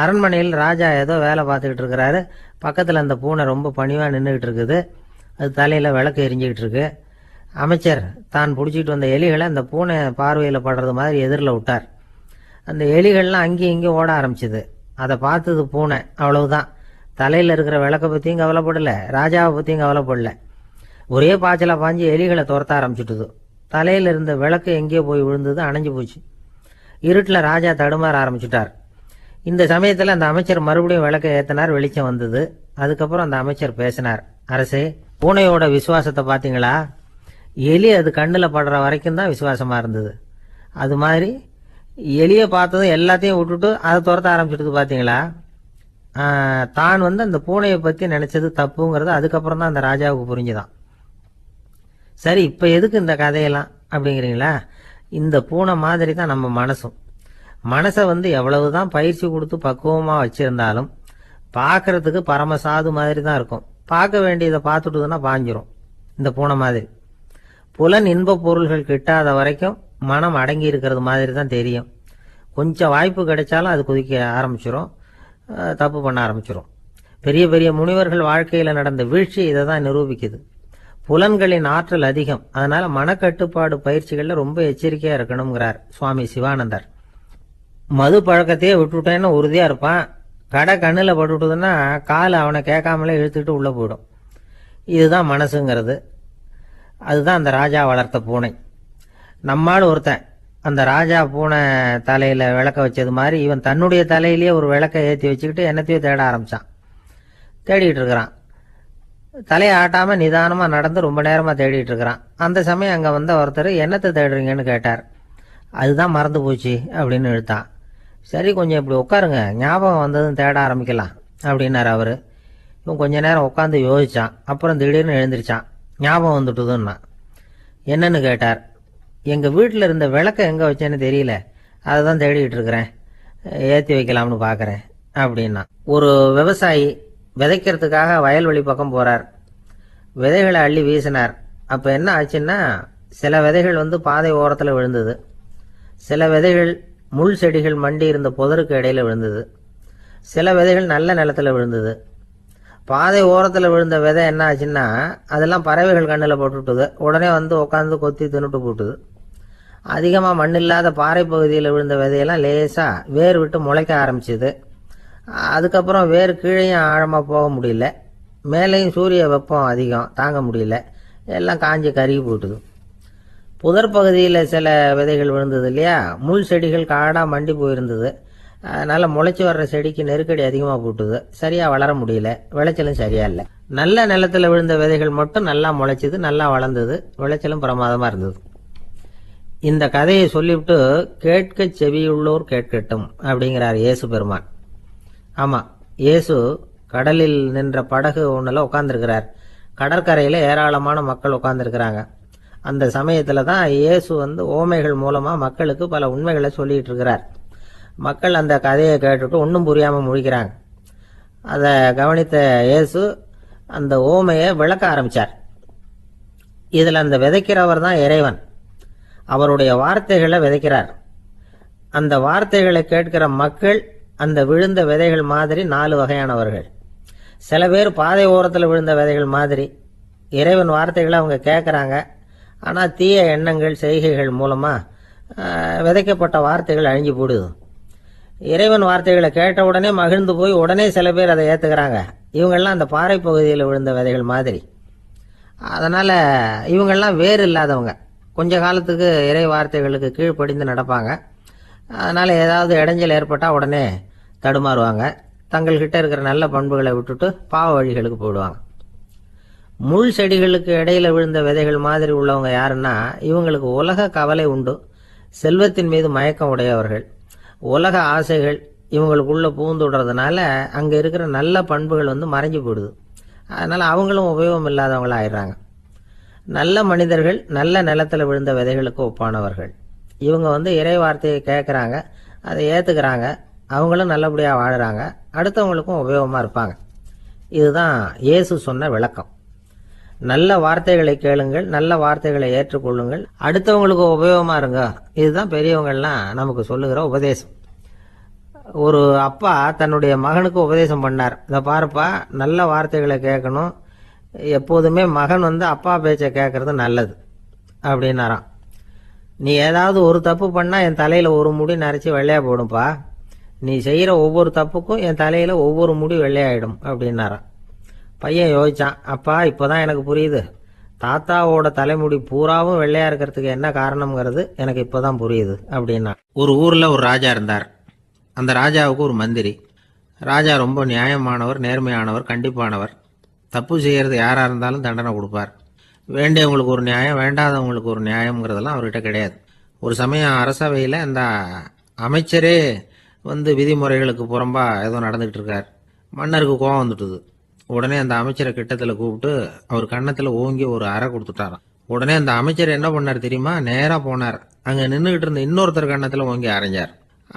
B: அரண்மனையில் ராஜா ஏதோ வேலை பார்த்துக்கிட்டு இருக்கிறாரு. பக்கத்தில் அந்த பூனை ரொம்ப பணிவாக நின்றுக்கிட்டு இருக்குது. அது தலையில் விளக்கு எரிஞ்சிக்கிட்டு இருக்கு. அமைச்சர் தான் பிடிச்சிட்டு வந்த எலிகளை அந்த பூனை பார்வையில் படுறது மாதிரி எதிரில் விட்டார். அந்த எலிகள்லாம் அங்கேயும் இங்கேயும் ஓட ஆரம்பிச்சுது. அதை பார்த்தது பூனை, அவ்வளவுதான். தலையில் இருக்கிற விளக்கை பற்றியும் கவலைப்படலை, ராஜாவை பற்றியும் கவலைப்படல. ஒரே பாய்ச்சலாக பாஞ்சு எலிகளை துரத்த ஆரம்பிச்சுட்டுது. தலையில் இருந்த விளக்கு எங்கேயோ போய் விழுந்தது, அணைஞ்சு போச்சு. இருட்டில் ராஜா தடுமாற ஆரம்பிச்சுட்டார். இந்த சமயத்தில் அந்த அமைச்சர் மறுபடியும் விளக்கை ஏற்றினார். வெளிச்சம் வந்தது. அதுக்கப்புறம் அந்த அமைச்சர் பேசினார். அரசே, பூனையோட விசுவாசத்தை பார்த்தீங்களா? எலி அது கண்ணில் படுற வரைக்கும் தான் விசுவாசமாக இருந்தது. அது மாதிரி எலியை பார்த்ததும் எல்லாத்தையும் விட்டுட்டு அதை துரத்த ஆரம்பிச்சுட்டு பார்த்தீங்களா? தான் அந்த பூனையை பற்றி நினச்சது தப்புங்கிறது அதுக்கப்புறம் தான் அந்த ராஜாவுக்கு புரிஞ்சுதான். சரி, இப்போ எதுக்கு இந்த கதையெல்லாம் அப்படிங்கிறீங்களா? இந்த பூனை மாதிரி தான் நம்ம மனசும். மனசை எவ்வளவுதான் பயிற்சி கொடுத்து பக்குவமாக வச்சுருந்தாலும் பார்க்கறதுக்கு பரமசாது மாதிரி தான் இருக்கும். பார்க்க வேண்டியதை பார்த்துட்டுதுன்னா பாஞ்சிரும். இந்த பூனை மாதிரி புலன் இன்ப பொருள்கள் கிட்டாத வரைக்கும் மனம் அடங்கி இருக்கிறது மாதிரி தான் தெரியும். கொஞ்சம் வாய்ப்பு கிடைச்சாலும் அது குதிக்க ஆரம்பிச்சிடும், தப்பு பண்ண ஆரம்பிச்சிடும். பெரிய பெரிய முனிவர்கள் வாழ்க்கையில் நடந்த வீழ்ச்சி இதை தான் நிரூபிக்குது. புலன்களின் ஆற்றல் அதிகம். அதனால மனக்கட்டுப்பாடு பயிற்சிகளில் ரொம்ப எச்சரிக்கையாக இருக்கணுங்கிறார் சுவாமி சிவானந்தர். மது பழக்கத்தையே விட்டுவிட்டேன்னு உறுதியாக இருப்பான். கடை கண்ணில் பட்டுவிட்டதுன்னா கால் அவனை கேட்காமலே இழுத்துட்டு உள்ளே போயிடும். இதுதான் மனசுங்கிறது. அதுதான் அந்த ராஜா வளர்த்த பூனை. நம்மால் ஒருத்தன் அந்த ராஜா பூனை தலையில் விளக்க வச்சது மாதிரி இவன் தன்னுடைய தலையிலேயே ஒரு விளக்கை ஏற்றி வச்சுக்கிட்டு என்னத்தையோ தேட ஆரம்பித்தான். தேடிட்டு இருக்கிறான். தலையை ஆட்டாமல் நிதானமாக நடந்து ரொம்ப நேரமாக தேடிட்டு இருக்கிறான். அந்த சமயம் அங்கே வந்த ஒருத்தர் என்னத்தை தேடுறீங்கன்னு கேட்டார். அதுதான் மறந்து போச்சு அப்படின்னு இழுத்தான். சரி, கொஞ்சம் இப்படி உட்காருங்க, ஞாபகம் வந்ததும் தேட ஆரம்பிக்கலாம் அப்படின்னார் அவர். இவன் கொஞ்ச நேரம் உட்காந்து யோசிச்சான். அப்புறம் திடீர்னு எழுந்திரிச்சான். ஞாபகம் வந்துட்டுதுன்னா. என்னன்னு கேட்டார். எங்கள் வீட்டில் இருந்த விளக்கை எங்கே வச்சேன்னு தெரியல, அதை தான் தேடிட்டு இருக்கிறேன், ஏற்றி வைக்கலாம்னு பார்க்குறேன் அப்படின்னா. ஒரு விவசாயி விதைக்கிறதுக்காக வயல்வெளி பக்கம் போகிறார். விதைகளை அள்ளி வீசினார். அப்போ என்ன ஆச்சுன்னா, சில விதைகள் பாதை ஓரத்தில் விழுந்தது. சில விதைகள் முள் செடிகள் மண்டி இருந்த புதருக்கு இடையில விழுந்தது. சில விதைகள் நல்ல நிலத்தில் விழுந்தது. பாதை ஓரத்தில் விழுந்த விதை என்ன ஆச்சுன்னா, அதெல்லாம் பறவைகள் கண்ணில் போட்டுவிட்டுது. உடனே உட்காந்து கொத்தி தின்னுட்டு போட்டுது. அதிகமாக மண் இல்லாத பாறை பகுதியில் விழுந்த விதையெல்லாம் லேசாக வேர் விட்டு முளைக்க ஆரம்பிச்சுது. அதுக்கப்புறம் வேர் கீழேயும் ஆழமாக போக முடியல, மேலேயும் சூரிய வெப்பம் அதிகம் தாங்க முடியல, எல்லாம் காஞ்சி கருகி போட்டுது. புதர் பகுதியில் சில விதைகள் விழுந்தது இல்லையா, முள் செடிகள் காடாக மண்டி போயிருந்தது. அதனால் முளைச்சி வர்ற செடிக்கு நெருக்கடி அதிகமாக போட்டுது, சரியாக வளர முடியல, விளைச்சலும் சரியா இல்லை. நல்ல நிலத்தில் விழுந்த விதைகள் மட்டும் நல்லா முளைச்சிது, நல்லா வளர்ந்தது, விளைச்சலும் பிரமாதமாக இருந்தது. இந்த கதையை சொல்லிவிட்டு கேட்க செவியுள்ளோர் கேட்கட்டும் அப்படிங்கிறார் இயேசு பெருமான். ஆமாம், இயேசு கடலில் நின்ற படகு ஒன்றில் உட்காந்துருக்கிறார். கடற்கரையில் ஏராளமான மக்கள் உட்காந்துருக்கிறாங்க. அந்த சமயத்தில் தான் இயேசு ஓமைகள் மூலமாக மக்களுக்கு பல உண்மைகளை சொல்லிகிட்டு இருக்கிறார். மக்கள் அந்த கதையை கேட்டுட்டு ஒன்றும் புரியாமல் முழிக்கிறாங்க. அதை கவனித்த இயேசு அந்த ஓமையை விளக்க ஆரம்பித்தார். இதில் அந்த விதைக்கிறவர் தான் இறைவன். அவருடைய வார்த்தைகளை விதைக்கிறார். அந்த வார்த்தைகளை கேட்கிற மக்கள் அந்த விழுந்த விதைகள் மாதிரி 4 வகையானவர்கள். சில பேர் பாதை ஓரத்தில் விழுந்த விதைகள் மாதிரி. இறைவன் வார்த்தைகளை அவங்க கேட்குறாங்க. ஆனால் தீய எண்ணங்கள் செய்கைகள் மூலமாக விதைக்கப்பட்ட வார்த்தைகள் அழிஞ்சு போடுது. இறைவன் வார்த்தைகளை கேட்ட உடனே மகிழ்ந்து போய் உடனே சில பேர் அதை ஏற்றுக்கிறாங்க. இவங்கெல்லாம் அந்த பாறை பகுதியில் விழுந்த விதைகள் மாதிரி. அதனால் இவங்கெல்லாம் வேறு இல்லாதவங்க. கொஞ்ச காலத்துக்கு இறை வார்த்தைகளுக்கு கீழ்ப்படிந்து நடப்பாங்க. அதனால் ஏதாவது இடைஞ்சல் ஏற்பட்டால் உடனே தடுமாறுவாங்க. தங்கள்கிட்ட இருக்கிற நல்ல பண்புகளை விட்டுட்டு பாவ வழிகளுக்கு போயிடுவாங்க. முள் செடிகளுக்கு இடையில விழுந்த விதைகள் மாதிரி உள்ளவங்க யாருன்னா, இவங்களுக்கு உலக கவலை உண்டு, செல்வத்தின் மீது மயக்கம் உடையவர்கள். உலக ஆசைகள் இவங்களுக்குள்ள பூந்துடுறதுனால அங்கே இருக்கிற நல்ல பண்புகள் மறைஞ்சு போயிடுது. அதனால் அவங்களும் உபயோகம் இல்லாதவங்களா ஆயிடுறாங்க. நல்ல மனிதர்கள் நல்ல நிலத்தில் விழுந்த விதைகளுக்கு ஒப்பானவர்கள். இவங்க இறை வார்த்தையை கேட்குறாங்க, அதை ஏற்றுக்கிறாங்க, அவங்களும் நல்லபடியாக வாழுறாங்க, அடுத்தவங்களுக்கும் உபயோகமாக இருப்பாங்க. இதுதான் இயேசு சொன்ன விளக்கம். நல்ல வார்த்தைகளை கேளுங்கள், நல்ல வார்த்தைகளை ஏற்றுக்கொள்ளுங்கள், அடுத்தவங்களுக்கு உபயோகமா இருங்க. இதுதான் பெரியவங்கள்லாம் நமக்கு சொல்லுகிற உபதேசம். ஒரு அப்பா தன்னுடைய மகனுக்கு உபதேசம் பண்ணார். இதை பாருப்பா, நல்ல வார்த்தைகளை கேட்கணும், எப்போதுமே மகன் அப்பா பேச்சை கேட்கறது நல்லது அப்படின்னாராம். நீ ஏதாவது ஒரு தப்பு பண்ணா என் தலையில ஒரு முடி நரைச்சி வெள்ளையா போடும்பா, நீ செய்யற ஒவ்வொரு தப்புக்கும் என் தலையில ஒவ்வொரு முடி வெள்ளையாயிடும் அப்படின்னாராம். பையன் யோசிச்சான், அப்பா இப்போதான் எனக்கு புரியுது, தாத்தாவோட தலைமுடி பூராவும் வெள்ளையா இருக்கிறதுக்கு என்ன காரணம்ங்கிறது எனக்கு இப்போதான் புரியுது அப்படின்னா.
A: ஒரு ஊரில் ஒரு ராஜா இருந்தார். அந்த ராஜாவுக்கு ஒரு மந்திரி. ராஜா ரொம்ப நியாயமானவர், நேர்மையானவர், கண்டிப்பானவர். தப்பு செய்கிறது யாராக இருந்தாலும் தண்டனை கொடுப்பார். வேண்டியவங்களுக்கு ஒரு நியாயம், வேண்டாதவங்களுக்கு ஒரு நியாயம்ங்கிறதெல்லாம் அவர்கிட்ட கிடையாது. ஒரு சமயம் அரசவையில் அந்த அமைச்சரே விதிமுறைகளுக்கு புறம்பா ஏதோ நடந்துகிட்டு இருக்கார். மன்னருக்கு கோபம் வந்துட்டுது. உடனே அந்த அமைச்சரை கிட்டத்தில் கூப்பிட்டு அவர் கன்னத்தில் ஓங்கி ஒரு அறை கொடுத்துட்டாராம். உடனே அந்த அமைச்சர் என்ன பண்ணார் தெரியுமா? நேராக போனார், அங்கே நின்றுகிட்டு இருந்த இன்னொருத்தர் கன்னத்தில் ஓங்கி அரைஞ்சார்.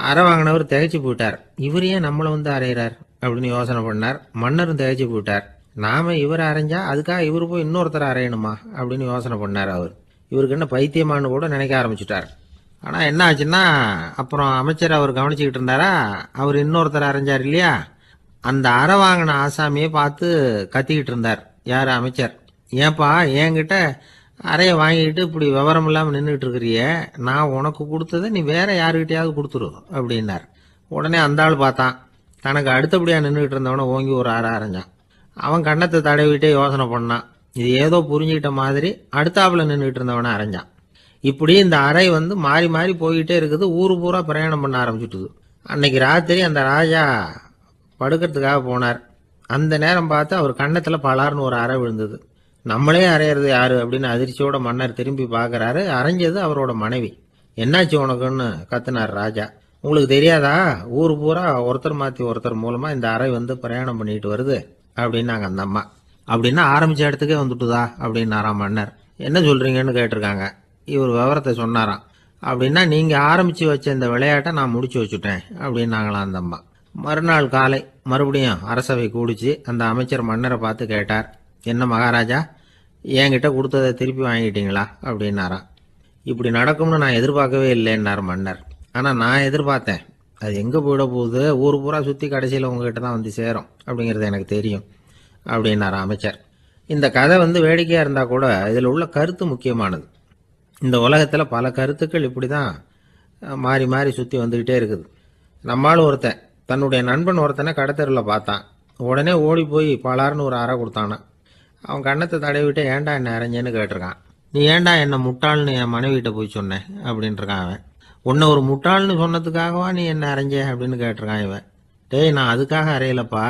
A: அறை வாங்கினவர் திகைச்சு போயிட்டார். இவர் ஏன் நம்மளை அரைகிறார் அப்படின்னு யோசனை பண்ணார். மன்னரும் திகைச்சு போயிட்டார். நாம இவரை அரைஞ்சா அதுக்காக இவர் போய் இன்னொருத்தரை அரையணுமா அப்படின்னு யோசனை பண்ணார். இவருக்கு என்ன பைத்தியமானு கூட நினைக்க ஆரம்பிச்சுட்டார். ஆனால் என்ன ஆச்சுன்னா, அப்புறம் அமைச்சர் அவர் கவனிச்சுக்கிட்டு இருந்தாரா, அவர் இன்னொருத்தர் அரைஞ்சார் இல்லையா, அந்த அறை வாங்கின ஆசாமியை பார்த்து கத்திக்கிட்டு இருந்தார். யார்? அமைச்சர். ஏன்பா என்கிட்ட அறைய வாங்கிட்டு இப்படி விவரம் இல்லாமல் நின்றுட்டு இருக்கிறிய, நான் உனக்கு கொடுத்ததை நீ வேற யாருக்கிட்டையாவது கொடுத்துரு அப்படின்னார். உடனே அந்த ஆள் பார்த்தான், தனக்கு அடுத்தபடியாக நின்றுட்டு இருந்தவனை ஓங்கி ஒரு அறை அரைஞ்சான். அவன் கண்ணத்தை தடவிட்டே யோசனை பண்ணான். இது ஏதோ புரிஞ்சுக்கிட்ட மாதிரி அடுத்தாப்புல நின்றுட்டு இருந்தவனை அரைஞ்சான். இப்படி இந்த அறை மாறி மாறி போய்கிட்டே இருக்குது. ஊரு பூரா பிரயாணம் பண்ண ஆரம்பிச்சுட்டுது. அன்னைக்கு ராத்திரி அந்த ராஜா படுக்கிறதுக்காக போனார். அந்த நேரம் பார்த்து அவர் கன்னத்தில் பலார்னு ஒரு அறை விழுந்தது. நம்மளே அரையிறது யாரு அப்படின்னு அதிர்ச்சியோட மன்னர் திரும்பி பார்க்கறாரு. அரைஞ்சது அவரோட மனைவி. என்னாச்சு உனக்குன்னு கத்துனார் ராஜா. உங்களுக்கு தெரியாதா, ஊர் பூரா ஒருத்தர் மாற்றி ஒருத்தர் மூலமா இந்த அறை பிரயாணம் பண்ணிட்டு வருது அப்படின்னாங்க அந்த அம்மா. அப்படின்னா ஆரம்பிச்ச இடத்துக்கே வந்துட்டுதா அப்படின்னாராம் மன்னர். என்ன சொல்றீங்கன்னு கேட்டிருக்காங்க. இவர் விவரத்தை சொன்னாராம். அப்படின்னா நீங்க ஆரம்பிச்சு வச்ச இந்த விளையாட்டை நான் முடிச்சு வச்சுட்டேன் அப்படின்னாங்களாம் அந்த அம்மா. மறுநாள் காலை மறுபடியும் அரசவை கூடிச்சு அந்த அமைச்சர் மன்னரை பார்த்து கேட்டார், என்ன மகாராஜா, என்கிட்ட கொடுத்ததை திருப்பி வாங்கிட்டீங்களா அப்படின்னாராம். இப்படி நடக்கும்னு நான் எதிர்பார்க்கவே இல்லைன்னார் மன்னர். ஆனால் நான் எதிர்பார்த்தேன். அது எங்கே போயிட போகுது, ஊர் பூரா சுற்றி கடைசியில் உங்ககிட்ட தான் சேரும் அப்படிங்கிறது எனக்கு தெரியும் அப்படின்னார் அமைச்சர். இந்த கதை வேடிக்கையாக இருந்தால் கூட இதில் உள்ள கருத்து முக்கியமானது. இந்த உலகத்தில் பல கருத்துக்கள் இப்படி தான் மாறி மாறி சுற்றி வந்துக்கிட்டே இருக்குது. நம்மளும் ஒருத்தன் தன்னுடைய நண்பன் ஒருத்தனை கடத்தெருவில் பார்த்தான். உடனே ஓடி போய் பலார்னு ஒரு அறை கொடுத்தானா. அவன் கண்ணத்தை தடவிட்டு ஏன்டா என்ன அரைஞ்சேன்னு கேட்டிருக்கான். நீ ஏன்டா என்ன முட்டாள்னு என் மனைவிட்ட போய் சொன்னேன் அப்படின்ட்டுருக்கான் அவன். உன்னை ஒரு முட்டாள்னு சொன்னதுக்காகவா நீ என்ன அரைஞ்ச அப்படின்னு கேட்டிருக்கான் இவன். டேய், நான் அதுக்காக அறையலப்பா,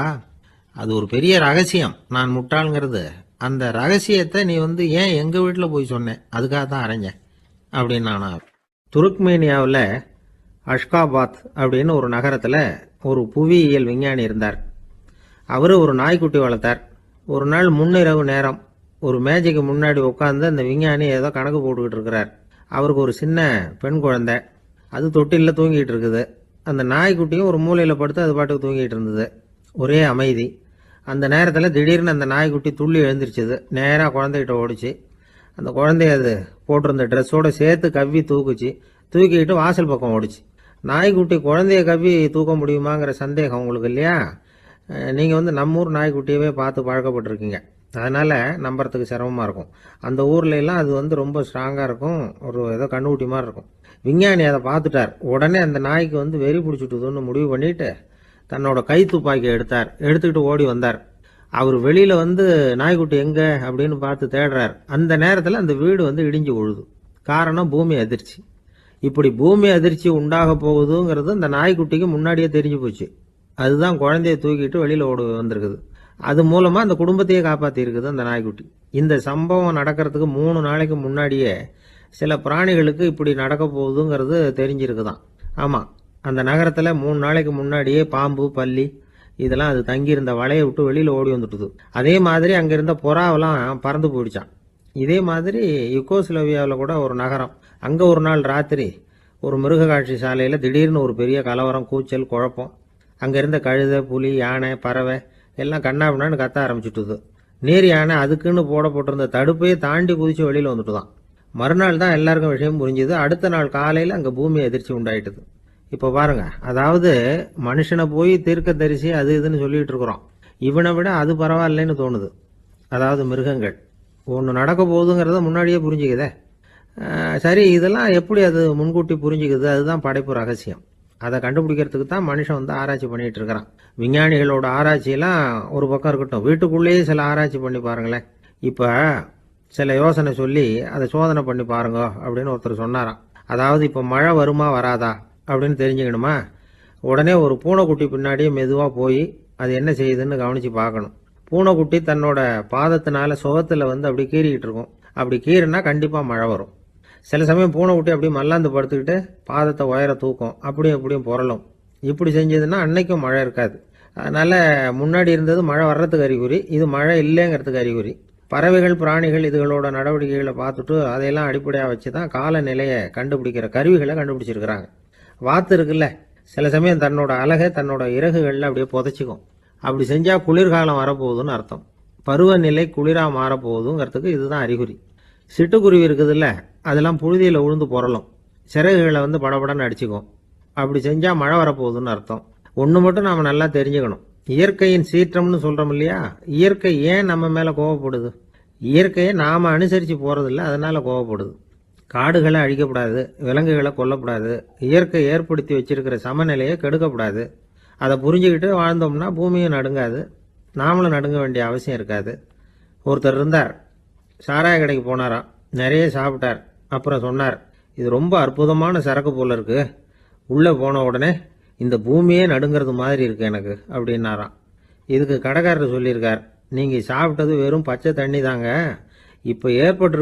A: அது ஒரு பெரிய ரகசியம் நான் முட்டாளுங்கிறது. அந்த ரகசியத்தை நீ ஏன் எங்கள் வீட்டில் போய் சொன்னேன், அதுக்காக தான் அரைஞ்சேன் அப்படின்னு நான். துருக்மேனியாவில் அஷ்காபாத் அப்படின்னு ஒரு நகரத்தில் ஒரு புவியியல் விஞ்ஞானி இருந்தார். அவர் ஒரு நாய்க்குட்டி வளர்த்தார். ஒரு நாள் முன்னிரவு நேரம் ஒரு மேஜைக்கு முன்னாடி உட்காந்து அந்த விஞ்ஞானி ஏதோ கணக்கு போட்டுக்கிட்டு இருக்கிறார். அவருக்கு ஒரு சின்ன பெண் குழந்தை, அது தொட்டிலில் தூங்கிட்டு இருக்குது. அந்த நாய்க்குட்டியும் ஒரு மூலையில் படுத்து அது பாட்டுக்கு தூங்கிட்டு இருந்தது. ஒரே அமைதி. அந்த நேரத்தில் திடீர்னு அந்த நாய்க்குட்டி துள்ளி எழுந்திரிச்சது. நேராக குழந்தைகிட்ட ஓடிச்சு. அந்த குழந்தைய அது போட்டிருந்த ட்ரெஸ்ஸோடு சேர்த்து கவ்வி தூக்குச்சு. தூக்கிக்கிட்டு வாசல் பக்கம் ஓடிச்சு. நாய்க்குட்டி குழந்தைய கவ்வி தூக்க முடியுமாங்கிற சந்தேகம் உங்களுக்கு இல்லையா? நீங்கள் நம்ம ஊர் நாய்க்குட்டியவே பார்த்து பழக்கப்பட்டிருக்கீங்க, அதனால் நம்புறதுக்கு சிரமமாக இருக்கும். அந்த ஊர்ல எல்லாம் அது ரொம்ப ஸ்ட்ராங்காக இருக்கும், ஒரு ஏதோ கண்ணுக்குட்டி மாதிரி இருக்கும். விஞ்ஞானி அதை பார்த்துட்டார். உடனே அந்த நாய்க்கு வெறி பிடிச்சிட்டுதுன்னு முடிவு பண்ணிட்டு தன்னோட கை துப்பாக்கி எடுத்துக்கிட்டு ஓடி வந்தார். அவர் வெளியில் நாய்க்குட்டி எங்கே அப்படின்னு பார்த்து தேடுறார். அந்த நேரத்தில் அந்த வீடு இடிஞ்சு விழுது. காரணம் பூமி அதிர்ச்சி. இப்படி பூமி அதிர்ச்சி உண்டாக போகுதுங்கிறது அந்த நாய்க்குட்டிக்கு முன்னாடியே தெரிஞ்சு போச்சு. அதுதான் குழந்தைய தூக்கிட்டு வெளியில் ஓடி வந்திருக்குது. அது மூலமாக அந்த குடும்பத்தையே காப்பாற்றி இருக்குது அந்த நாய்க்குட்டி. இந்த சம்பவம் நடக்கிறதுக்கு 3 நாளைக்கு முன்னாடியே சில பிராணிகளுக்கு இப்படி நடக்க போகுதுங்கிறது தெரிஞ்சிருக்குதான். ஆமாம், அந்த நகரத்தில் 3 நாளைக்கு முன்னாடியே பாம்பு, பல்லி இதெல்லாம் அது தங்கியிருந்த வலையை விட்டு வெளியில் ஓடி வந்துட்டுது. அதே மாதிரி அங்கே இருந்த புறாவெல்லாம் பறந்து போயிடுச்சான். இதே மாதிரி யுகோஸ்லோவியாவில் கூட ஒரு நகரம், அங்கே ஒரு நாள் ராத்திரி ஒரு மிருக காட்சி சாலையில் திடீர்னு ஒரு பெரிய கலவரம், கூச்சல், குழப்பம். அங்கே இருந்த கழுதை, புலி, யானை, பறவை
B: எல்லாம் கண்ணாபின்னான்னு கத்த ஆரம்பிச்சுட்டுது. நீர் யானை அதுக்குன்னு போடப்பட்டிருந்த தடுப்பையே தாண்டி குதிச்சு வெளியில் வந்துட்டுதான். மறுநாள் தான் எல்லாருக்கும் விஷயம் புரிஞ்சுது. அடுத்த நாள் காலையில் அங்கே பூமி எதிர்ச்சி உண்டாயிட்டுது. இப்போ பாருங்க, அதாவது மனுஷனை போய் தீர்க்க தரிசி அது இதுன்னு சொல்லிட்டு இருக்கிறோம். இவனை விட அது பரவாயில்லைன்னு தோணுது. அதாவது மிருகங்கள் ஒன்று நடக்க போகுதுங்கிறத முன்னாடியே புரிஞ்சுக்குதே. சரி, இதெல்லாம் எப்படி அது முன்கூட்டி புரிஞ்சுக்குது? அதுதான் படைப்பு ரகசியம். அதை கண்டுபிடிக்கிறதுக்கு தான் மனுஷன் வந்து ஆராய்ச்சி பண்ணிட்டு இருக்கிறான். விஞ்ஞானிகளோட ஆராய்ச்சியெல்லாம் ஒரு பக்கம் இருக்கட்டும், வீட்டுக்குள்ளேயே சில ஆராய்ச்சி பண்ணி பாருங்களேன். இப்போ சில யோசனை சொல்லி அதை சோதனை பண்ணி பாருங்க அப்படின்னு ஒருத்தர் சொன்னாராம். அதாவது இப்போ மழை வருமா வராதா அப்படின்னு தெரிஞ்சுக்கணுமா, உடனே ஒரு பூனைக்குட்டி பின்னாடியே மெதுவாக போய் அது என்ன செய்யுதுன்னு கவனித்து பார்க்கணும். பூனைக்குட்டி தன்னோட பாதத்தினால சுகத்தில் வந்து அப்படி கீறிக்கிட்டு இருக்கும். அப்படி கீறினா கண்டிப்பாக மழை வரும். சில சமயம் பூனைக்குட்டி அப்படி மல்லாந்து படுத்துக்கிட்டு பாதத்தை உயர தூக்கும், அப்படியும் அப்படியும் புரளும். இப்படி செஞ்சதுன்னா அன்னைக்கும் மழை இருக்காது. அதனால் முன்னாடி இருந்தது மழை வர்றதுக்கு அறிகுறி, இது மழை இல்லைங்கிறதுக்கு அறிகுறி. பறவைகள் பிராணிகள் இதுகளோட நடவடிக்கைகளை பார்த்துட்டு அதையெல்லாம் அடிப்படையாக வச்சு தான் காலநிலையை கண்டுபிடிக்கிற கருவிகளை கண்டுபிடிச்சிருக்கிறாங்க. வாத்து இருக்குல்ல, சில சமயம் தன்னோட அழகை தன்னோட இறகுகளில் அப்படியே புதைச்சிக்கும். அப்படி செஞ்சால் குளிர்காலம் வரப்போகுதுன்னு அர்த்தம். பருவநிலை குளிராக மாறப்போகுதுங்கிறதுக்கு இதுதான் அறிகுறி. சிட்டுக்குருவி இருக்குதுல்ல, அதெல்லாம் புழுதியில் உழுந்து புரளும், சிறகுகளை வந்து படபடன்னு அடிச்சுக்கும். அப்படி செஞ்சால் மழை வரப்போகுதுன்னு அர்த்தம். ஒன்று மட்டும் நாம் நல்லா தெரிஞ்சுக்கணும், இயற்கையின் சீற்றம்னு சொல்கிறோம் இல்லையா, இயற்கை ஏன் நம்ம மேலே கோவப்படுது? இயற்கையை நாம் அனுசரித்து போகிறதில்ல, அதனால் கோவப்படுது. காடுகளை அழிக்கப்படாது, விலங்குகளை கொல்லக்கூடாது, இயற்கை ஏற்படுத்தி வச்சிருக்கிற சமநிலையை கெடுக்கக்கூடாது. அதை புரிஞ்சுக்கிட்டு வாழ்ந்தோம்னா பூமியும் நடுங்காது, நாமளும் நடுங்க வேண்டிய அவசியம் இருக்காது. ஒருத்தர் இருந்தார், சாராய கடைக்கு போனாராம், நிறைய சாப்பிட்டார். அப்புறம் சொன்னார், இது ரொம்ப அற்புதமான சரக்கு போல இருக்கு. உள்ளே போன உடனே இந்த பூமியே நடுங்கிறது மாதிரி இருக்கு எனக்கு அப்படின்னாராம். இதுக்கு கடைக்காரர் சொல்லியிருக்கார், நீங்கள் சாப்பிட்டது வெறும் பச்சை தண்ணி தாங்க, இப்போ ஏற்பட்டு